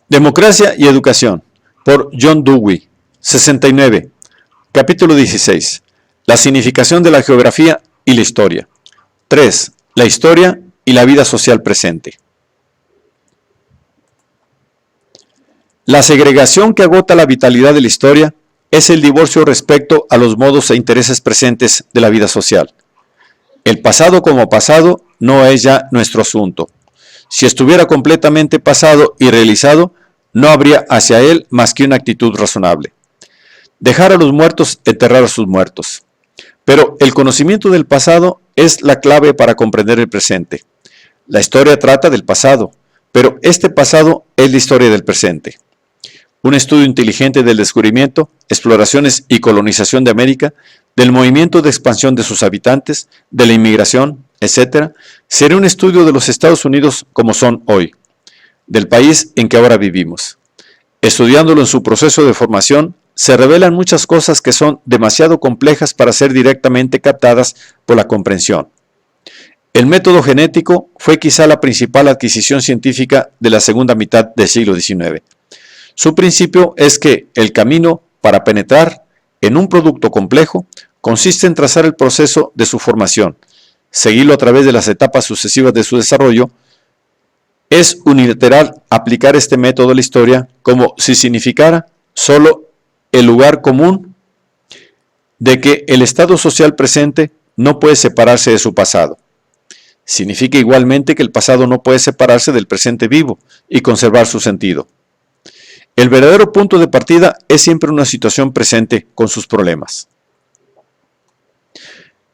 Democracia y Educación, por John Dewey, 69. Capítulo 16. La significación de la geografía y la historia. 3. La historia y la vida social presente. La segregación que agota la vitalidad de la historia es el divorcio respecto a los modos e intereses presentes de la vida social. El pasado como pasado no es ya nuestro asunto. Si estuviera completamente pasado y realizado, no habría hacia él más que una actitud razonable. Dejar a los muertos, enterrar a sus muertos. Pero el conocimiento del pasado es la clave para comprender el presente. La historia trata del pasado, pero este pasado es la historia del presente. Un estudio inteligente del descubrimiento, exploraciones y colonización de América, del movimiento de expansión de sus habitantes, de la inmigración, etc., sería un estudio de los Estados Unidos como son hoy, del país en que ahora vivimos. Estudiándolo en su proceso de formación, se revelan muchas cosas que son demasiado complejas para ser directamente captadas por la comprensión. El método genético fue quizá la principal adquisición científica de la segunda mitad del siglo XIX. Su principio es que el camino para penetrar en un producto complejo consiste en trazar el proceso de su formación, seguirlo a través de las etapas sucesivas de su desarrollo. Es unilateral aplicar este método a la historia como si significara solo el lugar común de que el estado social presente no puede separarse de su pasado. Significa igualmente que el pasado no puede separarse del presente vivo y conservar su sentido. El verdadero punto de partida es siempre una situación presente con sus problemas.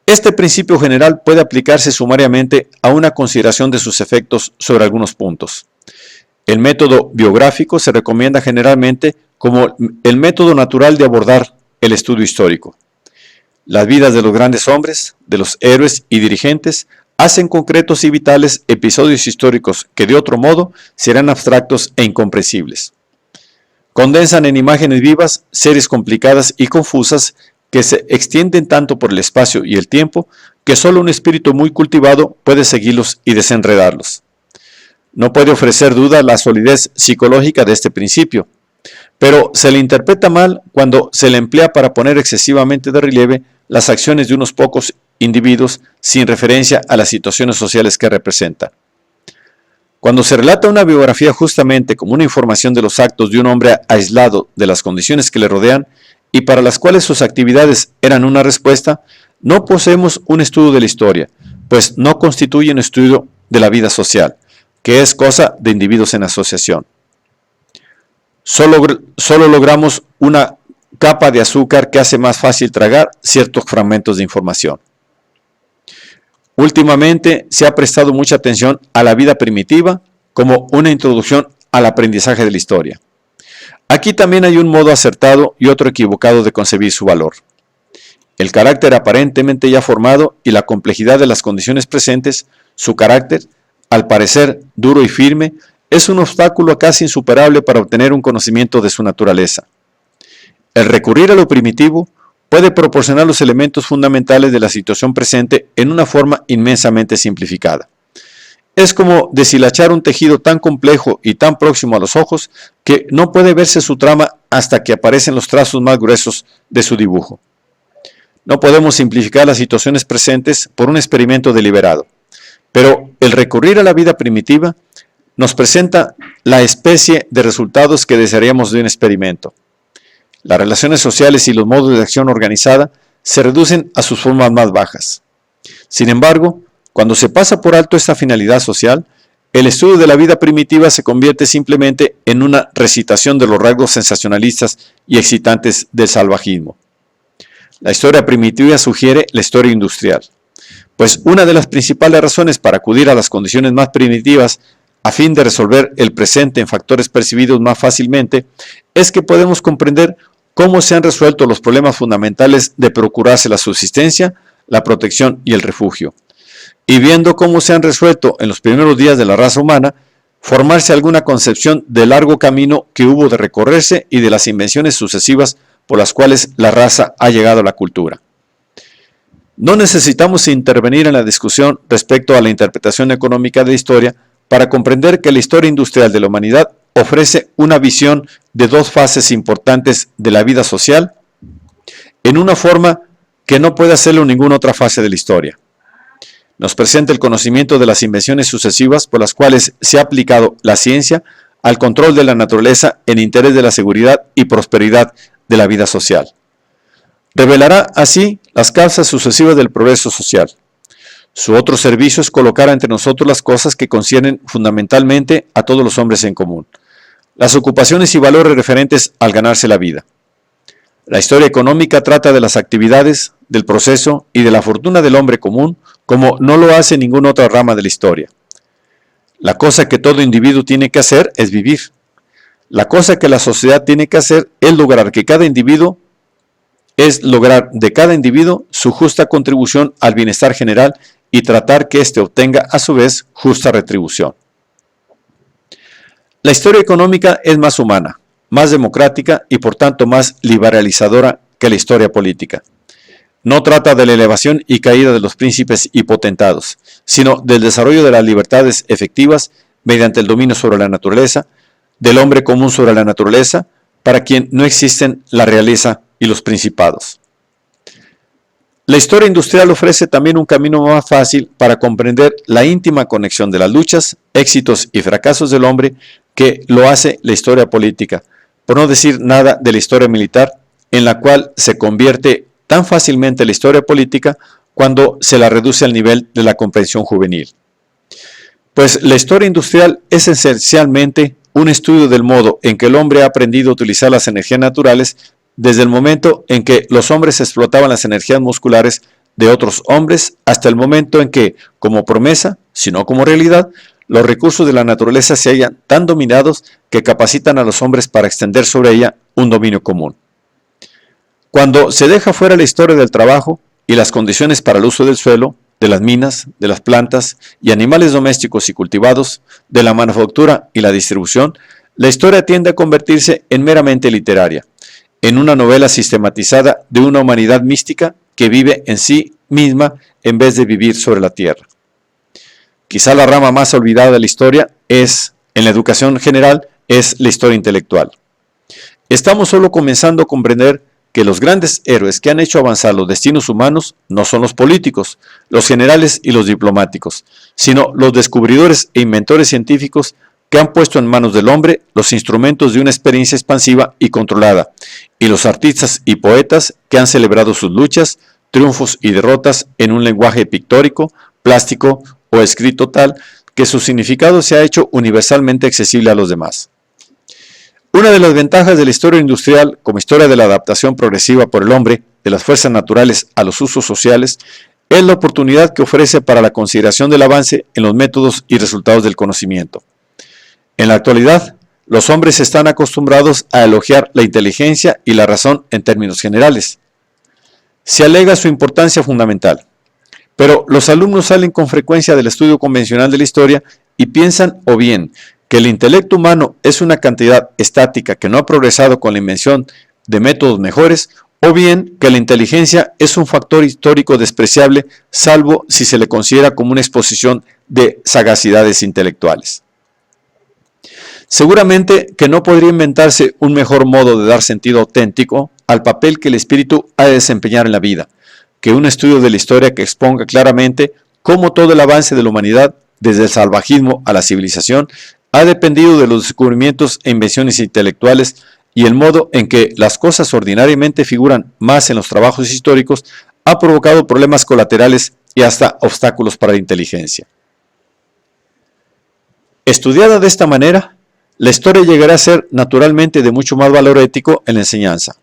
Este principio general puede aplicarse sumariamente a una consideración de sus efectos sobre algunos puntos. El método biográfico se recomienda generalmente como el método natural de abordar el estudio histórico. Las vidas de los grandes hombres, de los héroes y dirigentes, hacen concretos y vitales episodios históricos que de otro modo serán abstractos e incomprensibles. Condensan en imágenes vivas series complicadas y confusas que se extienden tanto por el espacio y el tiempo que solo un espíritu muy cultivado puede seguirlos y desenredarlos. No puede ofrecer duda la solidez psicológica de este principio, pero se le interpreta mal cuando se le emplea para poner excesivamente de relieve las acciones de unos pocos individuos sin referencia a las situaciones sociales que representa. Cuando se relata una biografía justamente como una información de los actos de un hombre aislado de las condiciones que le rodean y para las cuales sus actividades eran una respuesta, no poseemos un estudio de la historia, pues no constituye un estudio de la vida social, que es cosa de individuos en asociación. Solo logramos una capa de azúcar que hace más fácil tragar ciertos fragmentos de información. Últimamente se ha prestado mucha atención a la vida primitiva como una introducción al aprendizaje de la historia. Aquí también hay un modo acertado y otro equivocado de concebir su valor. El carácter aparentemente ya formado y la complejidad de las condiciones presentes, su carácter, al parecer duro y firme, es un obstáculo casi insuperable para obtener un conocimiento de su naturaleza. El recurrir a lo primitivo puede proporcionar los elementos fundamentales de la situación presente en una forma inmensamente simplificada. Es como deshilachar un tejido tan complejo y tan próximo a los ojos que no puede verse su trama hasta que aparecen los trazos más gruesos de su dibujo. No podemos simplificar las situaciones presentes por un experimento deliberado, pero el recurrir a la vida primitiva nos presenta la especie de resultados que desearíamos de un experimento. Las relaciones sociales y los modos de acción organizada se reducen a sus formas más bajas. Sin embargo, cuando se pasa por alto esta finalidad social, el estudio de la vida primitiva se convierte simplemente en una recitación de los rasgos sensacionalistas y excitantes del salvajismo. La historia primitiva sugiere la historia industrial, pues una de las principales razones para acudir a las condiciones más primitivas a fin de resolver el presente en factores percibidos más fácilmente es que podemos comprender cómo se han resuelto los problemas fundamentales de procurarse la subsistencia, la protección y el refugio. Y viendo cómo se han resuelto en los primeros días de la raza humana, formarse alguna concepción del largo camino que hubo de recorrerse y de las invenciones sucesivas por las cuales la raza ha llegado a la cultura. No necesitamos intervenir en la discusión respecto a la interpretación económica de la historia para comprender que la historia industrial de la humanidad ofrece una visión de dos fases importantes de la vida social en una forma que no puede hacerlo en ninguna otra fase de la historia. Nos presenta el conocimiento de las invenciones sucesivas por las cuales se ha aplicado la ciencia al control de la naturaleza en interés de la seguridad y prosperidad de la vida social. Revelará así las causas sucesivas del progreso social. Su otro servicio es colocar entre nosotros las cosas que conciernen fundamentalmente a todos los hombres en común, las ocupaciones y valores referentes al ganarse la vida. La historia económica trata de las actividades, del proceso y de la fortuna del hombre común, como no lo hace ninguna otra rama de la historia. La cosa que todo individuo tiene que hacer es vivir. La cosa que la sociedad tiene que hacer es lograr de cada individuo su justa contribución al bienestar general y tratar que éste obtenga a su vez justa retribución. La historia económica es más humana, más democrática y por tanto más liberalizadora que la historia política. No trata de la elevación y caída de los príncipes y potentados, sino del desarrollo de las libertades efectivas mediante el dominio sobre la naturaleza, del hombre común sobre la naturaleza, para quien no existen la realeza y los principados. La historia industrial ofrece también un camino más fácil para comprender la íntima conexión de las luchas, éxitos y fracasos del hombre que lo hace la historia política, por no decir nada de la historia militar, en la cual se convierte tan fácilmente la historia política cuando se la reduce al nivel de la comprensión juvenil. Pues la historia industrial es esencialmente un estudio del modo en que el hombre ha aprendido a utilizar las energías naturales desde el momento en que los hombres explotaban las energías musculares de otros hombres hasta el momento en que, como promesa, sino como realidad, los recursos de la naturaleza se hallan tan dominados que capacitan a los hombres para extender sobre ella un dominio común. Cuando se deja fuera la historia del trabajo y las condiciones para el uso del suelo, de las minas, de las plantas y animales domésticos y cultivados, de la manufactura y la distribución, la historia tiende a convertirse en meramente literaria, en una novela sistematizada de una humanidad mística que vive en sí misma en vez de vivir sobre la tierra. Quizá la rama más olvidada de la historia en la educación general, es la historia intelectual. Estamos solo comenzando a comprender que los grandes héroes que han hecho avanzar los destinos humanos no son los políticos, los generales y los diplomáticos, sino los descubridores e inventores científicos que han puesto en manos del hombre los instrumentos de una experiencia expansiva y controlada, y los artistas y poetas que han celebrado sus luchas, triunfos y derrotas en un lenguaje pictórico, plástico o escrito tal que su significado se ha hecho universalmente accesible a los demás. Una de las ventajas de la historia industrial como historia de la adaptación progresiva por el hombre de las fuerzas naturales a los usos sociales es la oportunidad que ofrece para la consideración del avance en los métodos y resultados del conocimiento. En la actualidad, los hombres están acostumbrados a elogiar la inteligencia y la razón en términos generales. Se alega su importancia fundamental, pero los alumnos salen con frecuencia del estudio convencional de la historia y piensan o bien que el intelecto humano es una cantidad estática que no ha progresado con la invención de métodos mejores, o bien que la inteligencia es un factor histórico despreciable, salvo si se le considera como una exposición de sagacidades intelectuales. Seguramente que no podría inventarse un mejor modo de dar sentido auténtico al papel que el espíritu ha de desempeñar en la vida, que un estudio de la historia que exponga claramente cómo todo el avance de la humanidad, desde el salvajismo a la civilización, ha dependido de los descubrimientos e invenciones intelectuales y el modo en que las cosas ordinariamente figuran más en los trabajos históricos ha provocado problemas colaterales y hasta obstáculos para la inteligencia. Estudiada de esta manera, la historia llegará a ser naturalmente de mucho más valor ético en la enseñanza.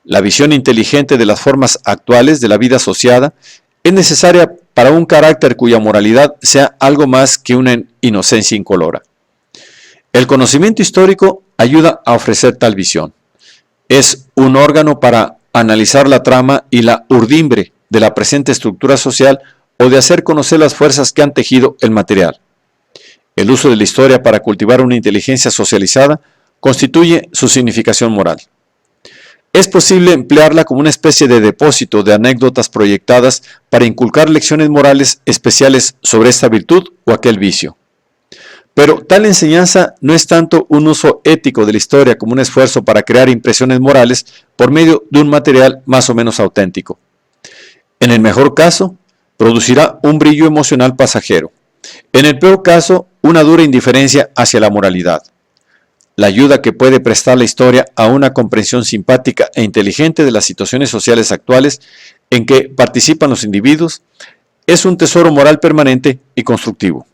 La visión inteligente de las formas actuales de la vida asociada es necesaria para un carácter cuya moralidad sea algo más que una inocencia incolora. El conocimiento histórico ayuda a ofrecer tal visión. Es un órgano para analizar la trama y la urdimbre de la presente estructura social o de hacer conocer las fuerzas que han tejido el material. El uso de la historia para cultivar una inteligencia socializada constituye su significación moral. Es posible emplearla como una especie de depósito de anécdotas proyectadas para inculcar lecciones morales especiales sobre esta virtud o aquel vicio. Pero tal enseñanza no es tanto un uso ético de la historia como un esfuerzo para crear impresiones morales por medio de un material más o menos auténtico. En el mejor caso, producirá un brillo emocional pasajero. En el peor caso, una dura indiferencia hacia la moralidad. La ayuda que puede prestar la historia a una comprensión simpática e inteligente de las situaciones sociales actuales en que participan los individuos es un tesoro moral permanente y constructivo.